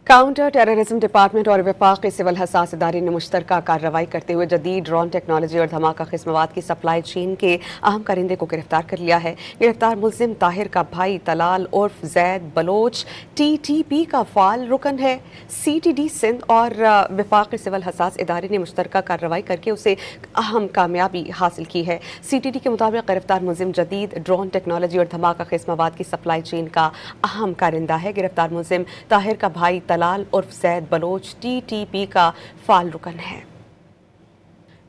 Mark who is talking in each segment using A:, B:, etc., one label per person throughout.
A: Counter terrorism department और वफाक के civil हसास इदारे ने मुश्तरका कार्रवाई करते हुए जदीद ड्रोन टेक्नोलॉजी और धमाका किस्मवाद की सप्लाई चेन के अहम करिंदे को गिरफ्तार कर लिया है। गिरफ्तार मुल्जिम ताहिर का भाई तलाल उर्फ जैद बलोच TTP का फाल रुकन है। CTD सिंध और वफाक के सिविल हसास इदारे ने मुश्तरका कार्रवाई करके उसे अहम कामयाबी हासिल की है। CTD के मुताबिक गिरफ्तार मुल्जिम जदीद ड्रोन टेक्नोलॉजी और धमाका किस्मवाद की सप्लाई चेन का अहम कारिंदा है। गिरफ्तार मुल्जिम ताहिर का भाई तलाल उर्फ जैद बलोच TTP का फाल रुकन है।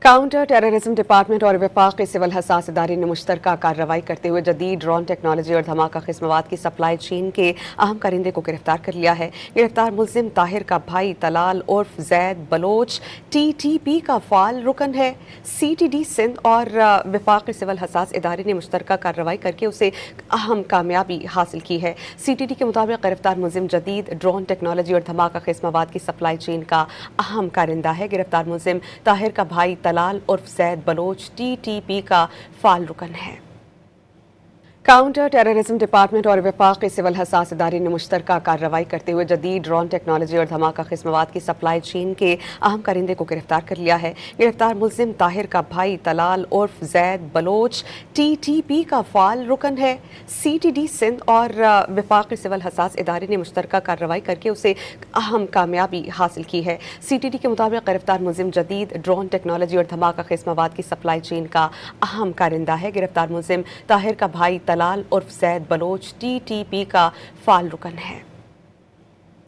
A: काउंटर टेररिज्म डिपार्टमेंट और वफाक के सिविल हसास इदारे ने मुश्तरका कार्रवाई करते हुए जदीद ड्रोन टेक्नोलॉजी और धमाका किस्मवाद की सप्लाई चेन के अहम करिंदे को गिरफ्तार कर लिया है। गिरफ्तार मुल्जिम ताहिर का भाई तलाल उर्फ जैद बलोच TTP का फाल रुकन है। CTD सिंध और वफाक के सिविल हसास इदारे ने मुश्तरका कार्रवाई करके उसे अहम कामयाबी हासिल की है। CTD के मुताबिक गिरफ्तार मुल्जिम जदीद ड्रोन टेक्नोलॉजी और धमाका किस्मवाद की सप्लाई चेन का अहम कारिंदा है। गिरफ्तार मुल्जिम ताहिर का भाई तलाल उर्फ जैद बलोच TTP का फाल रुकन है। काउंटर टेररिज्म डिपार्टमेंट और वफाक के सिविल हसास इदारे ने मुश्तरका कार्रवाई करते हुए जदीद ड्रोन टेक्नोलॉजी और धमाका किस्मवाद की सप्लाई चेन के अहम करिंदे को गिरफ्तार कर लिया है। गिरफ्तार मुल्जिम ताहिर का भाई तलाल उर्फ जैद बलोच TTP का फाल रुकन है। CTD सिंध और वफाक के सिविल हसास इदारे ने मुश्तरका कार्रवाई करके उसे अहम कामयाबी हासिल की है। CTD के मुताबिक गिरफ्तार मुल्जिम जदीद ड्रोन टेक्नोलॉजी और धमाका किस्मवाद की सप्लाई चेन का अहम कारिंदा है। गिरफ्तार मुल्जिम ताहिर का भाई तलाल उर्फ जैद बलोच TTP का फाल रुकन है।